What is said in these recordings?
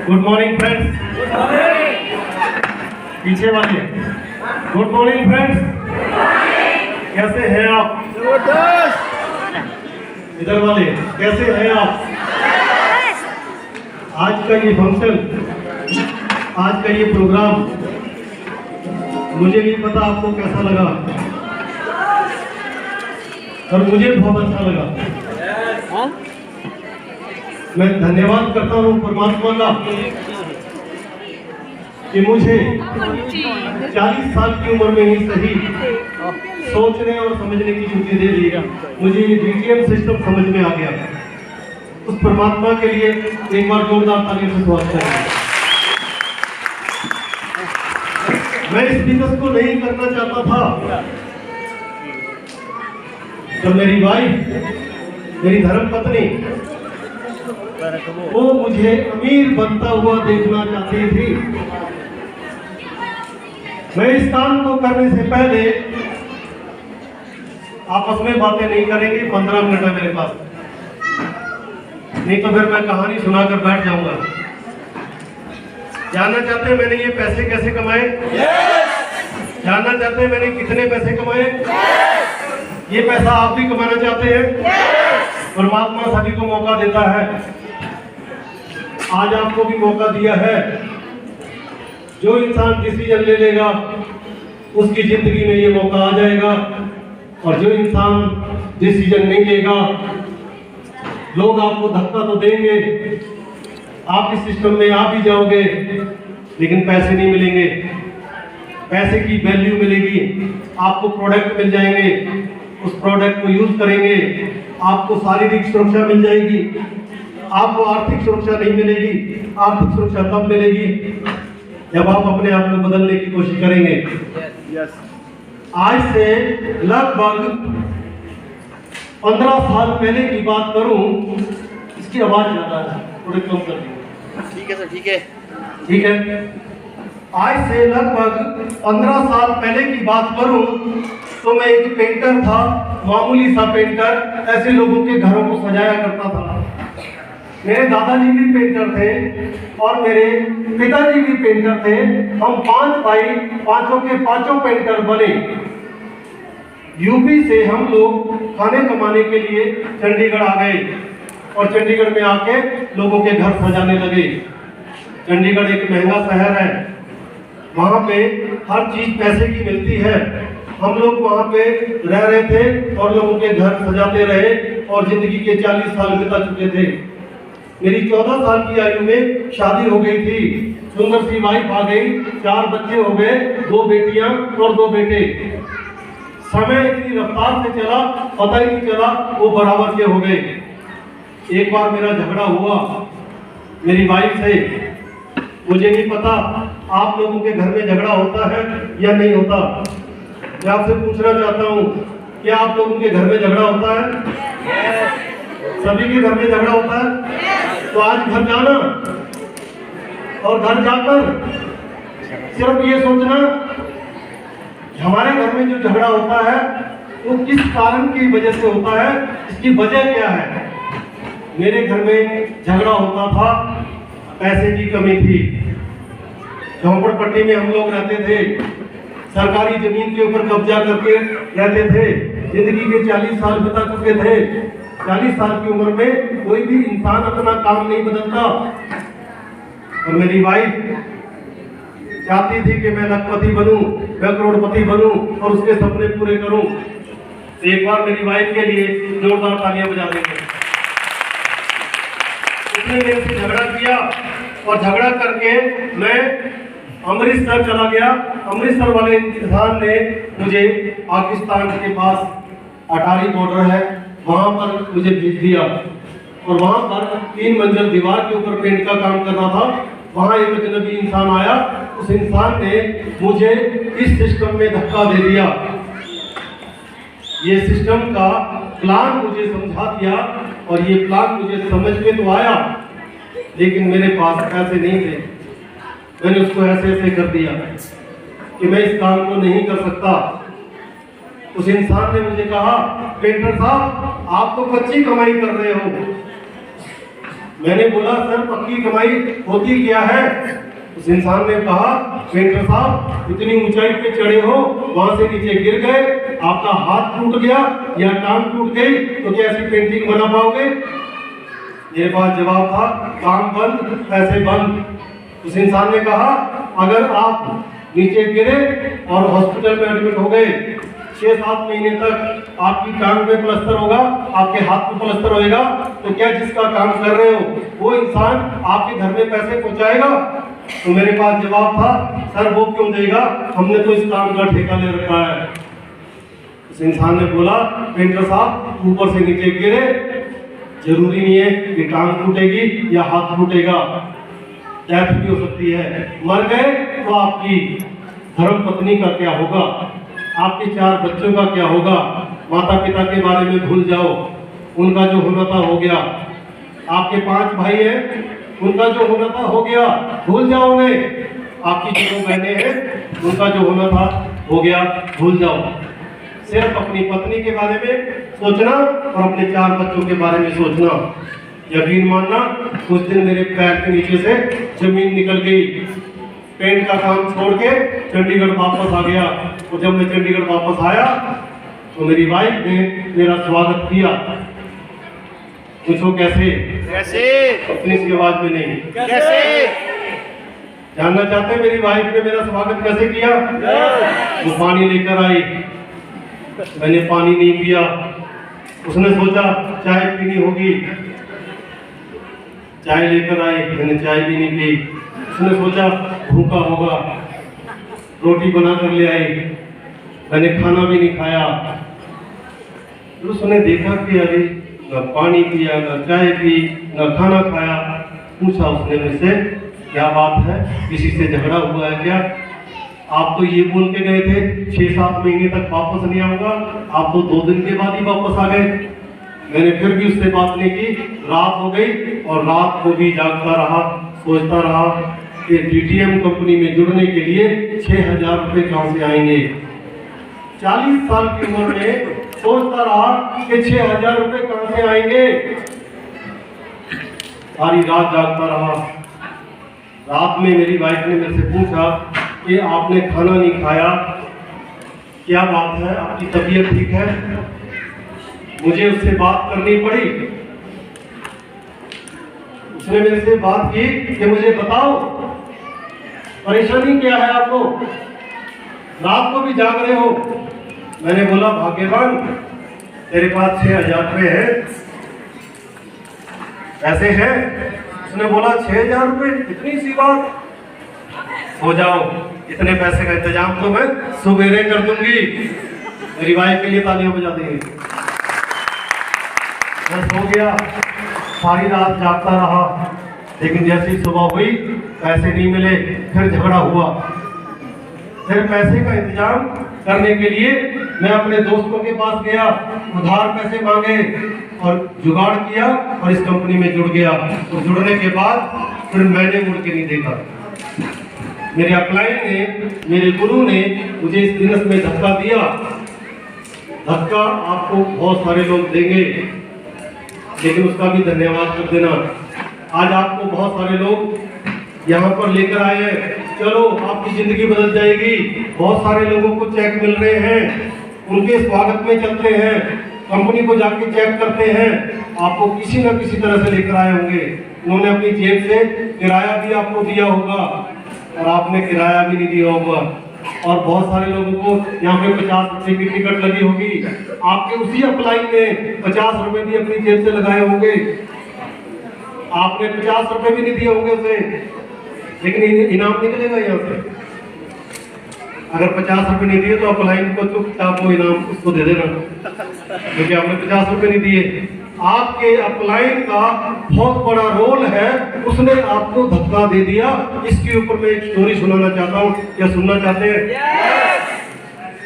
Good morning friends. पीछे वाले good morning friends. कैसे हैं आप? इधर वाले कैसे हैं आप? आज का ये फंक्शन, आज का ये प्रोग्राम मुझे नहीं पता आपको कैसा लगा, और मुझे बहुत अच्छा लगा। मैं धन्यवाद करता हूँ परमात्मा का कि मुझे 40 साल की उम्र में ही सही सोचने और समझने की छुट्टी दे दी। मुझे ये DTM सिस्टम समझ में आ गया। उस परमात्मा के लिए एक बार जोरदार ताली से स्वागत करें। मैं इस बिजनेस को नहीं करना चाहता था। जब मेरी वाइफ, मेरी धर्मपत्नी, वो मुझे अमीर बनता हुआ देखना चाहती थी। मैं इस काम को करने से पहले, आपस में बातें नहीं करेंगे, 15 मिनट है मेरे पास, नहीं तो फिर मैं कहानी सुनाकर बैठ जाऊंगा। जानना चाहते हैं मैंने ये पैसे कैसे कमाए? जानना चाहते हैं मैंने कितने पैसे कमाए? ये पैसा आप भी कमाना चाहते हैं? परमात्मा सभी को मौका देता है। आज आपको भी मौका दिया है। जो इंसान डिसीजन ले लेगा उसकी जिंदगी में ये मौका आ जाएगा, और जो इंसान डिसीजन नहीं लेगा, लोग आपको धक्का तो देंगे, आप इस सिस्टम में आ भी जाओगे, लेकिन पैसे नहीं मिलेंगे। पैसे की वैल्यू मिलेगी, आपको प्रोडक्ट मिल जाएंगे, उस प्रोडक्ट को यूज करेंगे, आपको शारीरिक सुरक्षा मिल जाएगी, आपको आर्थिक सुरक्षा नहीं मिलेगी। आर्थिक सुरक्षा तब मिलेगी जब आप अपने आप को बदलने की कोशिश करेंगे। आज से लगभग 15 साल पहले की बात करूं, इसकी आवाज ज्यादा है, थोड़ी कम कर दीजिए। ठीक है सर, ठीक है, ठीक है। आज से लगभग 15 साल पहले की बात करूं तो मैं एक पेंटर था, मामूली सा पेंटर, ऐसे लोगों के घरों को सजाया करता था। मेरे दादाजी भी पेंटर थे और मेरे पिताजी भी पेंटर थे। हम 5 भाई, पांचों के पांचों पेंटर बने। यूपी से हम लोग खाने कमाने के लिए चंडीगढ़ आ गए, और चंडीगढ़ में आके लोगों के घर सजाने लगे। चंडीगढ़ एक महंगा शहर है, वहाँ पे हर चीज पैसे की मिलती है। हम लोग वहाँ पे रह रहे थे और लोगों के घर सजाते रहे, और जिंदगी के 40 साल बिता चुके थे। मेरी 14 साल की आयु में शादी हो गई थी, सुंदर सी वाइफ आ गई, 4 बच्चे हो गए, 2 बेटियां और 2 बेटे। समय इतनी रफ्तार से चला, पता ही नहीं चला वो बराबर के हो गए। एक बार मेरा झगड़ा हुआ मेरी वाइफ से। मुझे नहीं पता आप लोगों के घर में झगड़ा होता है या नहीं होता। मैं आपसे पूछना चाहता हूँ, क्या आप लोगों के घर में झगड़ा होता है? सभी के घर में झगड़ा होता है। तो आज घर जाना और घर जाकर सिर्फ ये सोचना हमारे घर में जो झगड़ा होता है वो किस कारण की वजह से होता है, इसकी वजह क्या है। मेरे घर में झगड़ा होता था, पैसे की कमी थी। झोंपड़पट्टी में हम लोग रहते थे, सरकारी जमीन के ऊपर कब्जा करके रहते थे। जिंदगी के 40 साल बिता चुके थे। 40 साल की उम्र में कोई भी इंसान अपना काम नहीं बदलता। और मेरी वाइफ चाहती थी कि मैं लखपति बनूं, मैं करोड़पति बनूं और उसके सपने पूरे करूं। तो एक बार मेरी वाइफ के लिए जोरदार तालियां बजा देंगे। उसने मेरे से झगड़ा किया, और झगड़ा करके मैं अमृतसर चला गया। अमृतसर वाले इंसान ने मुझे पाकिस्तान के पास अटारी बॉर्डर है, वहां पर मुझे भेज दिया, और वहां पर 3 मंजिल दीवार के ऊपर पेंट का काम करना था। वहां एक अजनबी इंसान आया, उस इंसान ने मुझे इस सिस्टम में धक्का दे दिया। ये सिस्टम का प्लान मुझे समझा दिया, और ये प्लान मुझे समझ में तो आया, लेकिन मेरे पास पैसे नहीं थे। मैंने उसको ऐसे ऐसे कर दिया कि मैं इस काम को नहीं कर सकता। उस इंसान ने मुझे कहा, पेंटर साहब आप तो कच्ची कमाई कर रहे हो, मैंने बोला सर पक्की कमाई होती क्या है? उस इंसान ने कहा पेंटर साहब इतनी ऊंचाई पे चढ़े हो, वहां से नीचे गिर गए, आपका हाथ टूट गया या टांग टूट गई तो क्या ऐसी पेंटिंग बना पाओगे? मेरे पास जवाब था काम बंद पैसे बंद। उस इंसान ने कहा अगर आप नीचे गिरे और हॉस्पिटल में एडमिट हो गए, 6-7 महीने तक आपकी टांग में प्लास्टर होगा, आपके हाथ में प्लास्टर होएगा, तो क्या जिसका काम कर रहे हो वो इंसान आपके घर में पैसे पहुंचाएगा? तो मेरे पास जवाब था सर वो क्यों देगा, हमने तो इस काम का ठेका ले रखा है। उस इंसान ने बोला पेंटर साहब ऊपर से नीचे गिरे, जरूरी नहीं है कि टांग टूटेगी या हाथ टूटेगा, डेथ भी हो सकती है। मर गए तो आपकी धर्म पत्नी का क्या होगा, आपके 4 बच्चों का क्या होगा? माता पिता के बारे में भूल जाओ, उनका जो होना था हो गया। आपके 5 भाई हैं, उनका जो होना था हो गया, भूल जाओ उन्हें। आपकी जो बहनें हैं, उनका जो होना था हो गया, भूल जाओ। सिर्फ अपनी पत्नी के बारे में सोचना और अपने 4 बच्चों के बारे में सोचना। यकीन मानना कुछ दिन मेरे पैर के नीचे से जमीन निकल गई। पेंट का काम छोड़ के चंडीगढ़ वापस आ गया, और जब मैं चंडीगढ़ वापस आया तो मेरी वाइफ ने मेरा स्वागत किया। पूछो कैसे? कैसे? अपनी सी आवाज में नहीं, कैसे? जानना चाहते हैं मेरी वाइफ ने मेरा स्वागत कैसे किया? वो पानी लेकर आई, मैंने पानी नहीं पिया। उसने सोचा चाय पीनी होगी, चाय लेकर आई, मैंने चाय भी नहीं पी। उसने सोचा भूखा होगा, रोटी बना कर ले आई, मैंने खाना भी नहीं खाया। फिर उसने देखा कि अरे न पानी पिया, न चाय पी, न खाना खाया। पूछा उसने मुझसे क्या बात है, किसी से झगड़ा हुआ है क्या? आप तो ये बोल के गए थे 6-7 महीने तक वापस नहीं आऊंगा, आप तो 2 दिन के बाद ही वापस आ गए। मैंने फिर भी उससे बात नहीं की। रात हो गई और रात को भी जागता रहा, सोचता रहा कि डीटीएम कंपनी में जुड़ने के लिए 6,000 रुपये कहाँ से आएंगे। 40 साल की उम्र में सोचता रहा कि 6,000 रुपये कहाँ से आएंगे। सारी रात जागता रहा। रात में मेरी वाइफ ने मेरे से पूछा कि आपने खाना नहीं खाया, क्या बात है, आपकी तबीयत ठीक है? मुझे उससे बात करनी पड़ी। उसने मेरे से बात की कि मुझे बताओ परेशानी क्या है आपको, रात को भी जाग रहे हो। मैंने बोला भाग्यवान तेरे पास 6,000 रुपये है, पैसे हैं? उसने बोला 6,000 रुपये, इतनी सी बात, हो जाओ, इतने पैसे का इंतजाम तो मैं सुबेरे कर दूंगी। मेरी वाइफ के लिए तालियां बजा देंगे। मैं सो गया, सारी रात जागता रहा, लेकिन जैसी सुबह हुई पैसे नहीं मिले, फिर झगड़ा हुआ। फिर पैसे का इंतजाम करने के लिए मैं अपने दोस्तों के पास गया, उधार पैसे मांगे और जुगाड़ किया और इस कंपनी में जुड़ गया। और जुड़ने के बाद फिर मैंने मुड़ के नहीं देखा। मेरे अपलाइन ने, मेरे गुरु ने मुझे इस बिजनेस में धक्का दिया। धक्का आपको बहुत सारे लोग देंगे, लेकिन उसका भी धन्यवाद कर देना। आज आपको बहुत सारे लोग यहाँ पर लेकर आए हैं, चलो आपकी जिंदगी बदल जाएगी। बहुत सारे लोगों को चेक मिल रहे हैं, उनके स्वागत में चलते हैं, कंपनी को जाके चेक करते हैं, आपको किसी न किसी तरह से लेकर आए होंगे। उन्होंने अपनी जेब से किराया भी आपको दिया होगा और आपने किराया भी नहीं दिया होगा। और बहुत सारे लोगों को यहाँ पे 50 रुपए की टिकट लगी होगी, आपके उसी अप्लाई में 50 रुपए भी अपनी जेब से लगाए होंगे, आपने 50 रुपए भी नहीं दिए होंगे उसे, लेकिन इनाम निकलेगा यहाँ से। अगर 50 रुपए नहीं दिए तो अपलाइन को चुपचाप वो इनाम उसको दे देना, क्योंकि आपने 50 रुपए नहीं दिए। आपके अपलाइन का बहुत बड़ा रोल है, उसने आपको धक्का दे दिया। इसके ऊपर मैं एक स्टोरी सुनाना चाहता हूँ, क्या सुनना चाहते हैं?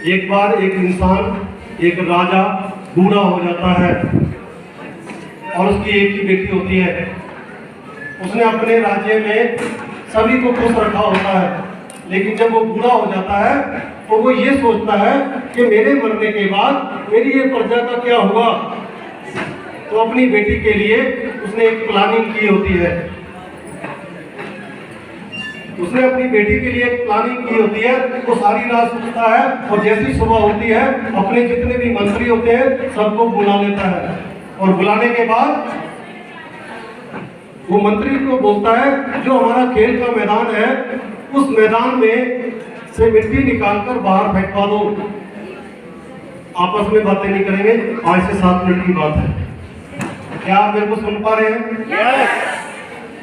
एक बार एक इंसान, एक राजा बूढ़ा हो जाता है और उसकी एक ही बेटी होती है। उसने अपने राज्य में सभी को खुश रखा होता है, लेकिन जब वो बूढ़ा हो जाता है तो वो ये सोचता है कि मेरे मरने के बाद मेरी ये प्रजा का क्या होगा। तो अपनी बेटी के लिए उसने एक प्लानिंग की होती है। उसने अपनी बेटी के लिए एक प्लानिंग की होती है। वो सारी रात सोचता है और जैसी सुबह होती है अपने जितने भी मंत्री होते हैं सबको बुला लेता है, और बुलाने के बाद वो मंत्री को बोलता है जो हमारा खेल का मैदान है उस मैदान में से मिट्टी निकालकर बाहर फेंकवा दो। आपस में बातें नहीं करेंगे, 5 से 7 मिनट की बात है। क्या आप मेरे को सुन पा रहे हैं? yes.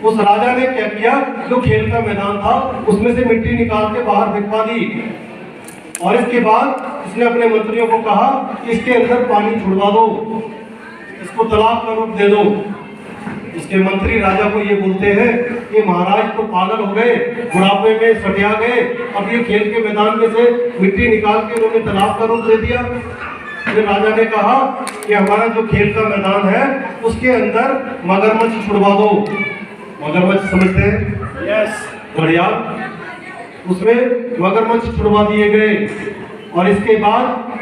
उस राजा ने क्या किया, जो खेल का मैदान था उसमें से मिट्टी निकाल के बाहर फेंकवा दी, और इसके बाद उसने अपने मंत्रियों को कहा कि इसके अंदर पानी छुड़वा दो, इसको तालाब का रूप दे दो। इसके मंत्री राजा को ये बोलते हैं कि महाराज तो पागल हो गए, बुढ़ापे में सटिया गए, अब ये खेल के मैदान में से मिट्टी निकाल के उन्होंने तालाब का रूप दे दिया। फिर राजा ने कहा कि हमारा जो खेल का मैदान है उसके अंदर मगरमच्छ छुड़वा दो। मगरमच्छ समझते हैं? यस। घड़ियाल, उसमें मगरमच्छ छुड़वा दिए गए। और इसके बाद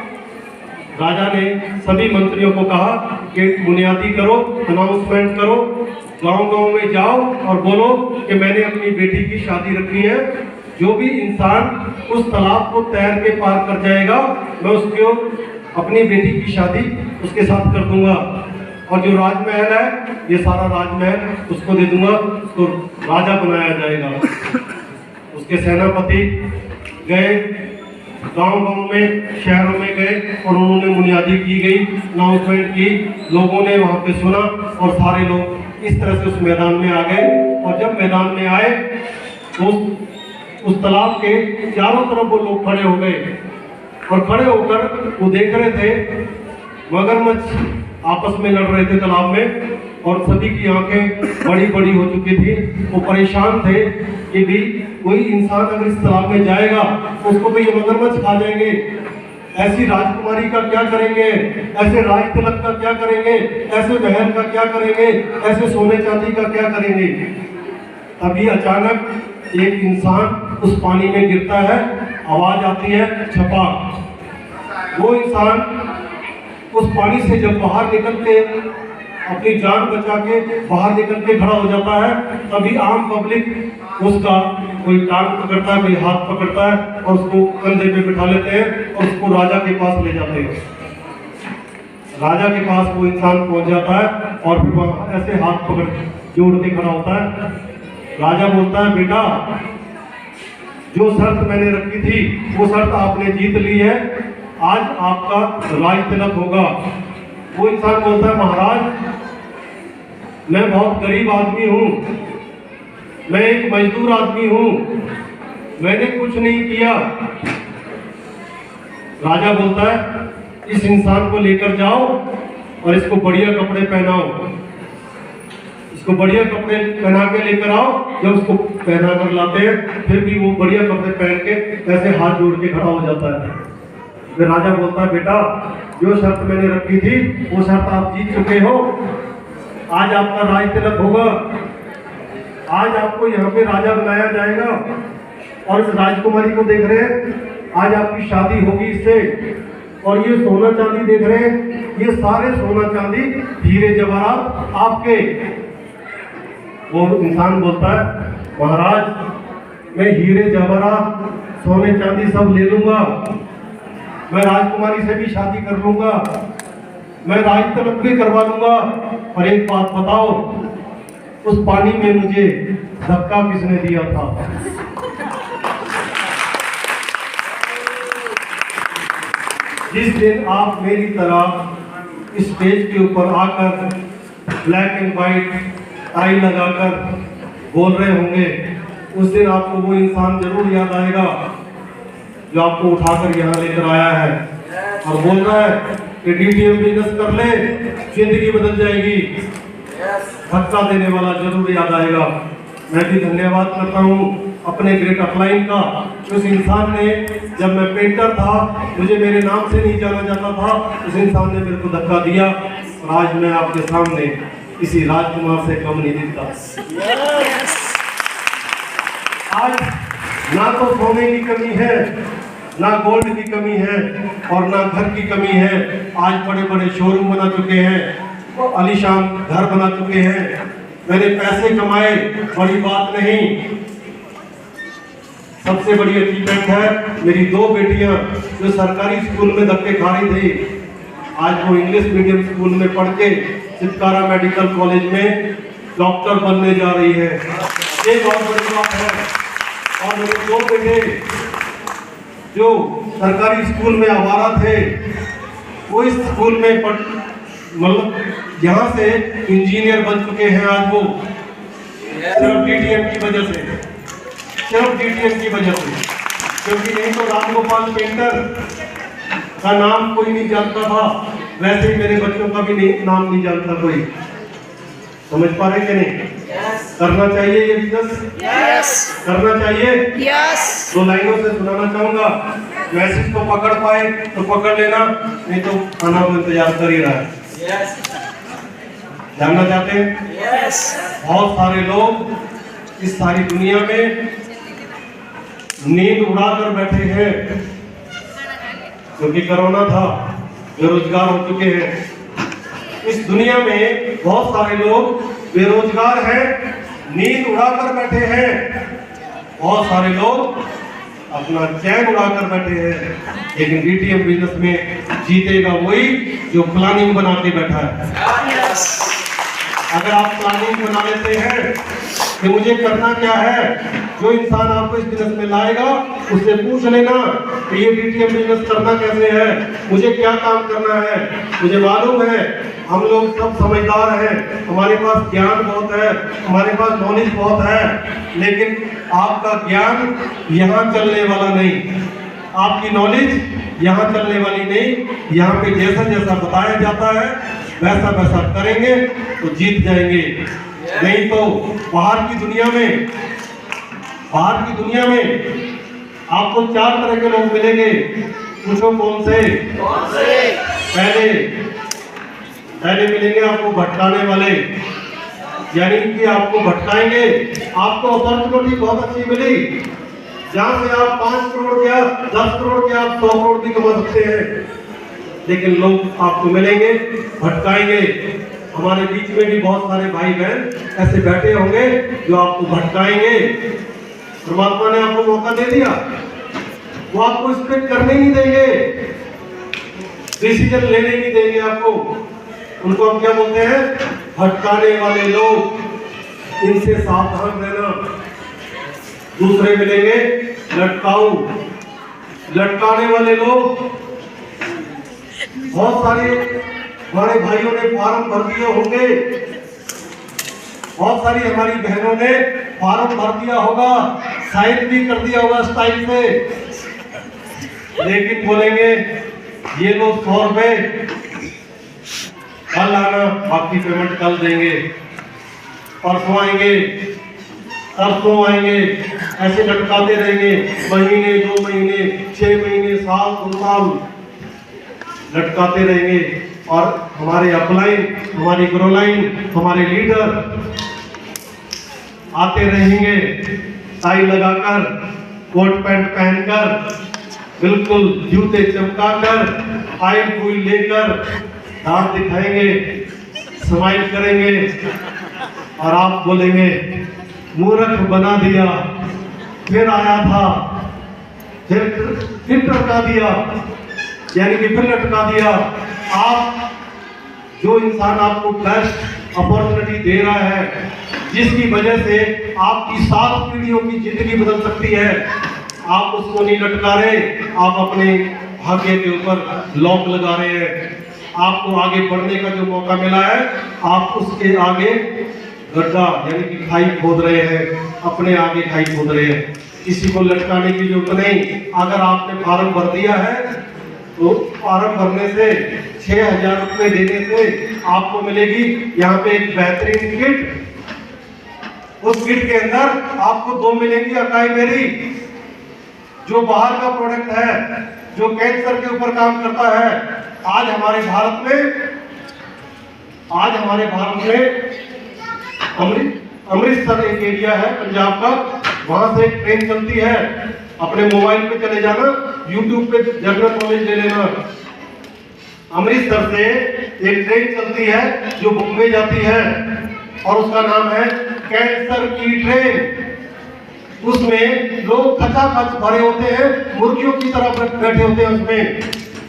राजा ने सभी मंत्रियों को कहा कि बुनियादी करो, अनाउंसमेंट करो, गांव-गांव में जाओ और बोलो कि मैंने अपनी बेटी की शादी रखी है। जो भी इंसान उस तालाब को तैर के पार कर जाएगा मैं उसको अपनी बेटी की शादी उसके साथ कर दूंगा, और जो राजमहल है ये सारा राजमहल उसको दे दूंगा, उसको राजा बनाया जाएगा। उसके सेनापति गए, गांव-गांव में, शहरों में गए और उन्होंने बुनियादी की गई, अनाउंसमेंट की, लोगों ने वहां पे सुना और सारे लोग इस तरह से उस मैदान में आ गए। और जब मैदान में आए तो उस तालाब के चारों तरफ वो लोग खड़े हो गए, और खड़े होकर वो देख रहे थे मगरमच्छ आपस में लड़ रहे थे तालाब में, और सभी की आंखें बड़ी बड़ी हो चुकी थी। वो परेशान थे कि भी कोई इंसान अगर इस तालाब में जाएगा तो उसको तो ये मगरमच्छ खा जाएंगे, ऐसी राजकुमारी का क्या करेंगे, ऐसे राज तिलक का क्या करेंगे, ऐसे महल का क्या करेंगे, ऐसे सोने चांदी का क्या करेंगे। तभी अचानक एक इंसान उस पानी में गिरता है, आवाज आती है छपाक। वो इंसान उस पानी से जब बाहर निकल के अपनी जान बचा के बाहर निकल के खड़ा हो जाता है, तभी आम पब्लिक उसका कोई टांग पकड़ता है, कोई हाथ पकड़ता है और उसको कंधे पे बिठा लेते हैं और उसको राजा के पास ले जाते हैं। राजा के पास वो इंसान पहुंच जाता है और फिर वहां ऐसे हाथ पकड़ जोड़ के खड़ा होता है। राजा बोलता है, बेटा जो शर्त मैंने रखी थी वो शर्त आपने जीत ली है, आज आपका राज तिलक होगा। वो इंसान बोलता है, महाराज मैं बहुत गरीब आदमी हूँ, मैं एक मजदूर आदमी हूँ, मैंने कुछ नहीं किया। राजा बोलता है, इस इंसान को लेकर जाओ और इसको बढ़िया कपड़े पहनाओ, इसको बढ़िया कपड़े पहना के लेकर आओ। जब उसको पहना कर लाते हैं फिर भी वो बढ़िया कपड़े पहन के ऐसे हाथ जोड़ के खड़ा हो जाता है। फिर राजा बोलता है, बेटा जो शर्त मैंने रखी थी वो शर्त आप जीत चुके हो, आज आपका राज तिलक होगा, आज आपको यहाँ पे राजा बनाया जाएगा। और इस राजकुमारी को देख रहे हैं, आज आपकी शादी होगी इससे। और ये सोना चांदी देख रहे हैं, ये सारे सोना चांदी हीरे जवाहरात आपके। वो इंसान बोलता है, महाराज मैं हीरे जवाहरात सोने चांदी सब ले लूंगा, मैं राजकुमारी से भी शादी कर लूंगा, मैं राज तिलक भी करवा लूंगा, पर एक बात बताओ, उस पानी में मुझे धक्का किसने दिया था? जिस दिन आप मेरी तरह इस स्टेज के ऊपर आकर ब्लैक एंड व्हाइट टाई लगाकर बोल रहे होंगे, उस दिन आपको वो इंसान जरूर याद आएगा जो आपको उठाकर यहाँ लेकर आया है और बोल रहा है कि डीटीएम बिजनेस कर ले, जिंदगी बदल जाएगी। धक्का देने वाला जरूर याद आएगा। मैं भी धन्यवाद करता हूँ अपने ग्रेट अपलाइन का। उस इंसान ने, जब मैं पेंटर था, मुझे मेरे नाम से नहीं जाना जाता था, उस इंसान ने मेरे को धक्का दिया और आज मैं आपके सामने किसी राजकुमार से कम नहीं दिखता। आज ना तो सोने की कमी है, ना गोल्ड की कमी है और ना घर की कमी है। आज बड़े बड़े शोरूम बना चुके हैं, आलीशान घर बना चुके हैं। मैंने पैसे कमाए, बड़ी बात नहीं, सबसे बड़ी अचीवमेंट है मेरी 2 बेटियां जो सरकारी स्कूल में धक्के खा रही थी, आज वो इंग्लिश मीडियम स्कूल में पढ़ के चितकारा मेडिकल कॉलेज में डॉक्टर बनने जा रही है। ये बहुत बड़ी बात है। और मेरे 2 बेटे जो सरकारी स्कूल में आवारा थे, वो इस स्कूल में मतलब यहाँ से इंजीनियर बन चुके हैं आज। वो सिर्फ डीटीएम की वजह से, सिर्फ डीटीएम की वजह से, क्योंकि नहीं तो रामगोपाल पेंटर का नाम कोई नहीं जानता था, वैसे ही मेरे बच्चों का भी नाम नहीं जानता कोई। समझ पा रहे कि नहीं? करना चाहिए ये बिजनेस, करना चाहिए। 2 लाइनों से सुनाना चाहूंगा, मैसेज को पकड़ पाए तो पकड़ लेना, नहीं तो खाना को इंतजार कर ही रहा है। जानना चाहते हैं? बहुत सारे लोग इस सारी दुनिया में नींद उड़ाकर बैठे हैं, क्योंकि कोरोना था, बेरोजगार हो चुके हैं। इस दुनिया में बहुत सारे लोग बेरोजगार हैं, नींद उड़ाकर बैठे हैं। बहुत सारे लोग अपना चैन उड़ाकर बैठे हैं, लेकिन डीटीएम बिजनेस में जीतेगा वही जो प्लानिंग बना के बैठा है। अगर आप प्लानिंग बना लेते हैं कि मुझे करना क्या है, जो इंसान आपको इस बिजनेस में लाएगा उससे पूछ लेना कि ये डीटीएम बिजनेस करना कैसे है, मुझे क्या काम करना है। मुझे मालूम है हम लोग सब समझदार हैं, हमारे पास ज्ञान बहुत है, हमारे पास नॉलेज बहुत है, लेकिन आपका ज्ञान यहाँ चलने वाला नहीं, आपकी नॉलेज यहाँ चलने वाली नहीं। यहाँ पे जैसा जैसा बताया जाता है वैसा वैसा करेंगे तो जीत जाएंगे, नहीं तो बाहर की दुनिया में आपको 4 तरह के लोग मिलेंगे। पूछो कौन से? पहले मिलेंगे आपको भटकाने वाले, यानी कि आपको भटकाएंगे। आपको अपॉर्चुनिटी बहुत अच्छी मिली, जहां से आप 5 करोड़ या 10 करोड़ या आप 100 करोड़ भी कमा सकते हैं, लेकिन लोग आपको मिलेंगे भटकाएंगे। हमारे बीच में भी बहुत सारे भाई बहन ऐसे बैठे होंगे जो आपको भटकाएंगे। परमात्मा ने आपको मौका दे दिया, वो आपको स्पेक्ट करने नहीं देंगे, डिसीजन लेने नहीं देंगे आपको। उनको हम क्या बोलते हैं? भटकाने वाले लोग। इनसे सावधान रहना। दूसरे मिलेंगे लटकाऊ, लटकाने वाले लोग। बहुत सारे हमारे भाइयों ने फॉर्म भर दिए होंगे, बहुत सारी हमारी बहनों ने फॉर्म भर दिया होगा, साइन भी कर दिया होगा स्टाइल से, लेकिन बोलेंगे ये लो 100 रुपए, कल आना, बाकी पेमेंट कल देंगे, परसों आएंगे, परसों आएंगे, ऐसे लटकाते रहेंगे। महीने, 2 महीने, 6 महीने, साल, 2 साल लटकाते रहेंगे। और हमारे अपलाइन, हमारी ग्रोलाइन, हमारे लीडर आते रहेंगे टाई लगाकर, कोट पैंट पहनकर, बिल्कुल जूते चमकाकर, ऑयल फूल लेकर, दांत दिखाएंगे, स्माइल करेंगे, और आप बोलेंगे मूर्ख बना दिया, फिर आया था, फिर लटका दिया, यानी कि फिर लटका दिया। आप जो इंसान आपको बेस्ट अपॉर्चुनिटी दे रहा है, जिसकी वजह से आपकी 7 पीढ़ियों की जिंदगी बदल सकती है, आप उसको नहीं लटका रहे, आप अपने भाग्य के ऊपर लॉक लगा रहे हैं। आपको आगे बढ़ने का जो मौका मिला है, आप उसके आगे गड्ढा यानी कि खाई खोद रहे हैं, अपने आगे खाई खोद रहे हैं। किसी को लटकाने की जरूरत नहीं। अगर आपने फॉर्म भर दिया है तो फॉर्म भरने से 6,000 रुपये देने से आपको मिलेगी यहाँ पे एक बेहतरीन किट। उस किट के अंदर आपको 2 मिलेंगी अकाई बेरी, जो बाहर का प्रोडक्ट है, जो कैंसर के ऊपर काम करता है। आज हमारे भारत में अमृतसर एक एरिया है पंजाब का, वहां से एक ट्रेन चलती है। अपने मोबाइल पे चले जाना, यूट्यूब पे जनरल नॉलेज ले लेना, अमृतसर से एक ट्रेन चलती है जो बॉम्बे जाती है और उसका नाम है कैंसर की ट्रेन। उसमें लोग खचाखच भरे होते हैं, मुर्गियों की तरह बैठे होते हैं उसमें,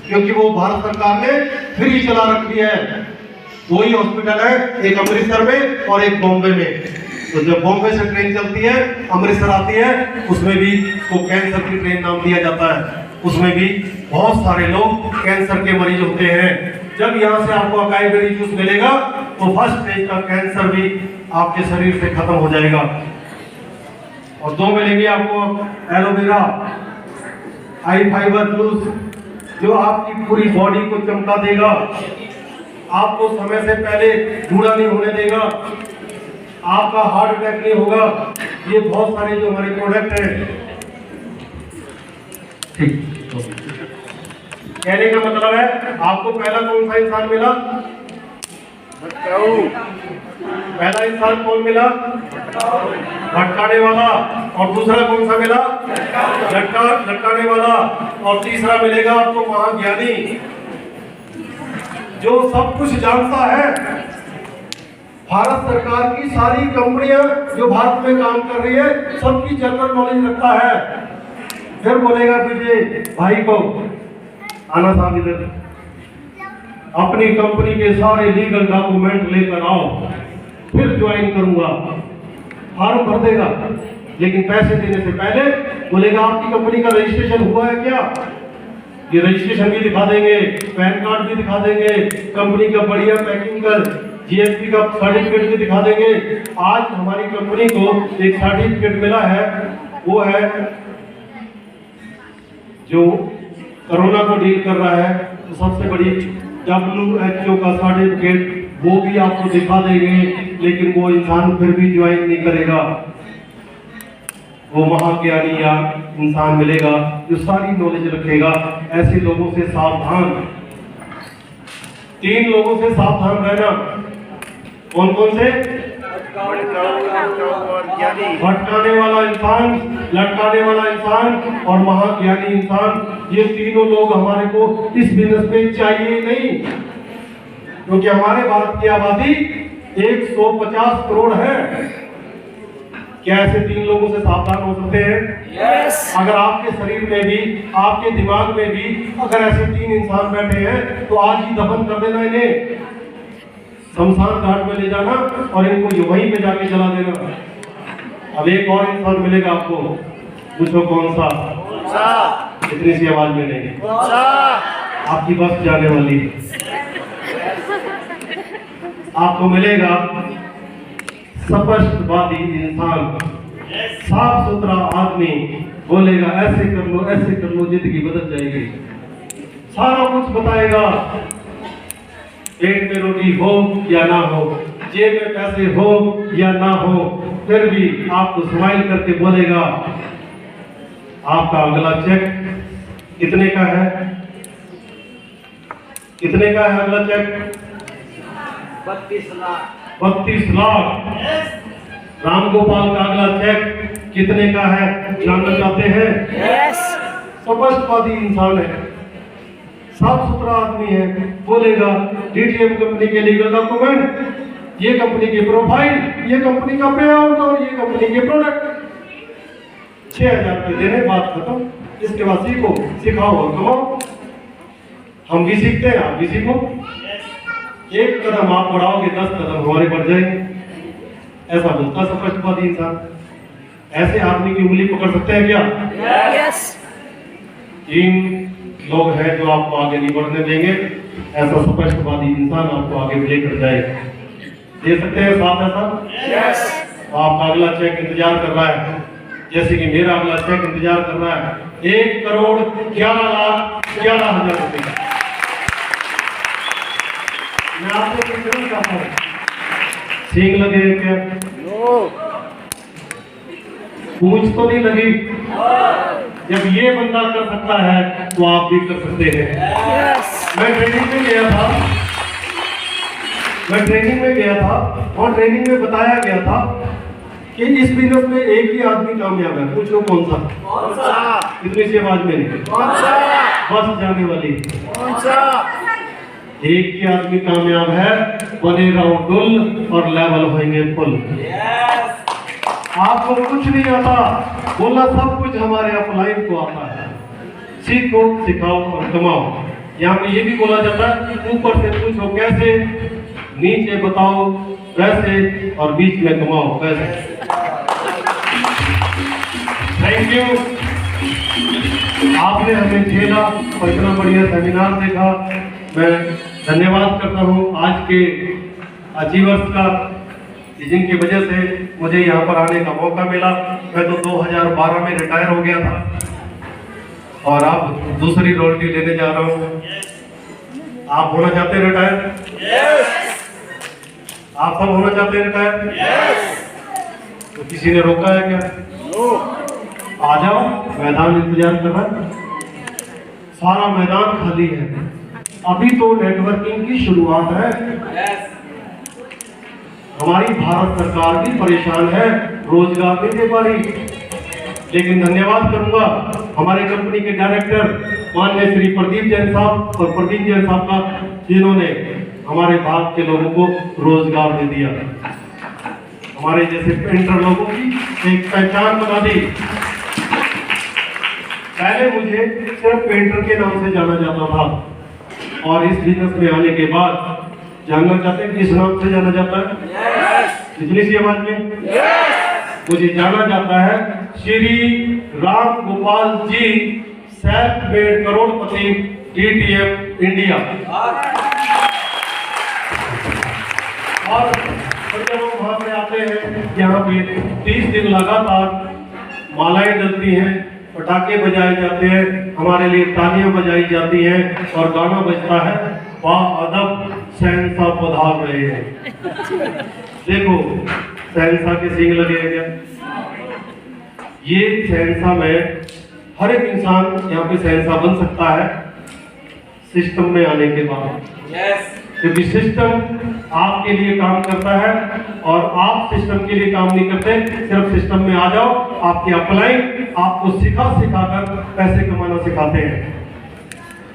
क्योंकि वो भारत सरकार ने फ्री चला रखी है। वही हॉस्पिटल है एक अमृतसर में और एक बॉम्बे में। तो जब बॉम्बे से ट्रेन चलती है अमृतसर आती है, उसमें भी उसको कैंसर की ट्रेन नाम दिया जाता है। उसमें भी बहुत सारे लोग कैंसर के मरीज होते हैं। जब यहाँ से आपको अकाई बेरी जूस मिलेगा तो फर्स्ट स्टेज का कैंसर भी आपके शरीर से खत्म हो जाएगा। और दो मिलेंगे आपको एलोवेरा आई फाइबर जूस, जो आपकी पूरी बॉडी को चमका देगा, आपको समय से पहले बूढ़ा नहीं होने देगा, आपका हार्ट अटैक नहीं होगा। ये बहुत सारे जो हमारे प्रोडक्ट हैं। ठीक, कहने का मतलब है आपको पहला कौन सा इंसान मिला? पहला इंसान कौन मिला? भटकाने वाला। और दूसरा कौन सा मिला? लटकाने वाला। और तीसरा मिलेगा आपको महाज्ञानी, जो सब कुछ जानता है। भारत सरकार की सारी कंपनियां जो भारत में काम कर रही है सबकी जनरल नॉलेज रखता है। फिर बोलेगा विजय भाई को आना साहब इधर, अपनी कंपनी के सारे लीगल डॉक्यूमेंट लेकर आओ, फिर ज्वाइन करूंगा। फॉर्म भर देगा, लेकिन पैसे देने से पहले बोलेगा आपकी कंपनी का रजिस्ट्रेशन हुआ है क्या? ये रजिस्ट्रेशन भी दिखा देंगे, पैन कार्ड भी दिखा देंगे, कंपनी का बढ़िया पैकिंग कर जीएसटी का सर्टिफिकेट भी दिखा देंगे। आज हमारी कंपनी को एक सर्टिफिकेट मिला है, वो है जो कोरोना को डील कर रहा है, तो सबसे बड़ी WHO का सर्टिफिकेट, वो भी आपको दिखा देंगे। लेकिन वो इंसान फिर भी ज्वाइन नहीं करेगा। वो महाज्ञानी या इंसान मिलेगा जो सारी नॉलेज रखेगा। ऐसे लोगों से सावधान। 3 लोगों से सावधान रहना। कौन कौन से? भटकाने वाला इंसान, लटकाने वाला इंसान और महाज्ञानी इंसान। ये तीनों लोग हमारे को इस बिजनेस में चाहिए नहीं, क्योंकि हमारे भारत की आबादी 150 करोड़ है। क्या ऐसे 3 लोगों से सावधान हो सकते हैं? yes. अगर आपके शरीर में भी, आपके दिमाग में भी अगर ऐसे 3 इंसान बैठे हैं तो आज ही दफन कर देना इन्हें, शमशान घाट में ले जाना और इनको वहीं पे जाके जला देना। अब एक और इंसान मिलेगा आपको, पूछो कौन सा? इतनी सी आवाज में नहीं, आपकी बस जाने वाली। आपको मिलेगा स्पष्टवादी इंसान, साफ सुथरा आदमी। बोलेगा ऐसे कर लो, ऐसे कर लो, जिंदगी बदल जाएगी। सारा कुछ बताएगा। पेट में रोटी हो या ना हो, जेब में पैसे हो या ना हो, फिर भी आपको स्माइल करके बोलेगा आपका अगला चेक कितने का है? कितने का है अगला चेक? 32 लाख। 32 लाख। रामगोपाल का अगला चेक कितने का है जानना चाहते हैं? यस। स्पष्टवादी इंसान है, साफ सुथरा आदमी है। बोलेगा डीटीएम कंपनी के लीगल डॉक्यूमेंट, ये कंपनी की प्रोफाइल, ये कंपनी का पे आउट और ये कंपनी के प्रोडक्ट। 6000 रुपये देने, बात खत्म। इसके बाद सीखो, सिखाओ और कमाओ। हम भी सीखते हैं, आप भी सीखो। एक कदम आप बढ़ाओगे 10 कदम हमारे बढ़ जाएंगे। ऐसा बोलता स्पष्टवादी इंसान। ऐसे आदमी की उंगली पकड़ सकते हैं क्या? यस। 3 लोग हैं जो आपको आगे नहीं बढ़ने देंगे। ऐसा स्पष्टवादी इंसान आपको आगे लेकर जाए। दे सकते हैं साथ ऐसा? यस। आपका अगला चेक इंतजार कर रहा है, जैसे कि मेरा अगला चेक इंतजार कर रहा है। 1,11,11,000 रुपए। मैं आपको पूछना चाहता हूँ, सींग लगे क्या? पूछ तो नहीं लगी? जब ये बंदा कर सकता है तो आप भी कर सकते हैं। मैं ट्रेनिंग में गया था और ट्रेनिंग में बताया गया था कि इस बिजनेस में एक ही आदमी कामयाब है। पूछ लो कौन सा? कौन सा? इतनी सी आवाज में नहीं। कौन सा? बस जाने वाली। कौन सा? एक ही आदमी कामयाब है, बने रहो डुल और लेवल होंगे पुल। आपको कुछ नहीं आता, बोला सब कुछ हमारे अपलाइन को आता है। सीखो, सिखाओ और कमाओ। यहाँ पे ये भी बोला जाता है, ऊपर से पूछो कैसे, नीचे बताओ वैसे, और बीच में कमाओ कैसे। थैंक यू, आपने हमें झेला और इतना बढ़िया सेमिनार देखा। मैं धन्यवाद करता हूँ आज के अचीवर्स का, जिनकी वजह से मुझे यहाँ पर आने का मौका मिला। मैं तो 2012 में रिटायर हो गया था और अब दूसरी रोटी लेने जा रहा हूँ। आप होना चाहते हैं रिटायर? आप सब होना चाहते हैं रिटायर? तो किसी ने रोका है क्या? आ जाओ, मैदान इंतजार कर रहा है, सारा मैदान खाली है। अभी तो नेटवर्किंग की शुरुआत है। हमारी भारत सरकार भी परेशान है, रोजगार नहीं दे पा रही। लेकिन धन्यवाद करूंगा हमारे कंपनी के डायरेक्टर माननीय श्री प्रदीप जैन साहब और प्रदीप जैन साहब का, जिन्होंने हमारे भाग के लोगों को रोजगार दे दिया, हमारे जैसे पेंटर लोगों की एक पहचान बना दी। पहले मुझे सिर्फ पेंटर के नाम से जाना जाता था और इस बिजनेस में आने के बाद जानना चाहते हैं किस नाम से जाना जाता है? इतनी सी आवाज में मुझे जाना जाता है श्री राम गोपाल जी, सेल्फ मेड करोड़पति, DTM इंडिया। और जब हम वहां पे आते हैं, यहाँ पे 30 दिन लगातार मालाएं डलती हैं, पटाखे बजाए जाते हैं, हमारे लिए तालियां बजाई जाती हैं और गाना बजता है, वाह अदब शहंशाह पधार रहे हैं। देखो शहंशाह के सींग लगे हैं क्या? ये शहंशाह में हर एक इंसान यहाँ पे शहंशाह बन सकता है सिस्टम में आने के बाद। क्योंकि सिस्टम आपके लिए काम करता है और आप सिस्टम के लिए काम नहीं करते। सिर्फ सिस्टम में आ जाओ, आपकी अपलाइन आपको सिखा कर पैसे कमाना सिखाते हैं।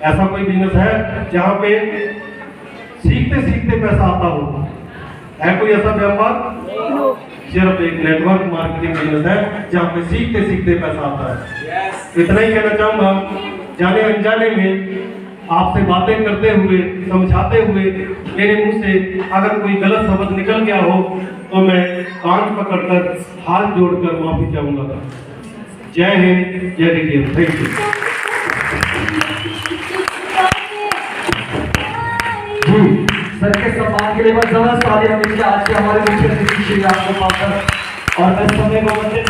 ऐसा कोई बिजनेस है जहाँ पे सीखते सीखते पैसा आता हो? है कोई ऐसा व्यापार? सिर्फ एक नेटवर्क मार्केटिंग बिजनेस है जहाँ पे सीखते सीखते पैसा आता है। इतना ही कहना चाहूंगा। जाने अनजाने में आपसे बातें करते हुए, समझाते हुए मेरे मुंह से अगर कोई गलत शब्द निकल गया हो तो मैं कान पकड़कर हाथ जोड़कर माफी चाहूंगा। जय हिंद, जय DTM। Thank you. सर के सम्मान के लिए बस जबरदस्त तालियां मिलती है आज के हमारे मुख्य अतिथि श्री राम गोपाल सर। और मैं समय को बंदे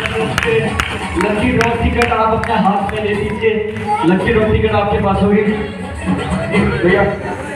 लकी ड्रॉ टिकट आप अपने हाथ में ले लीजिए। लकी ड्रॉ टिकट आपके पास होगी भैया।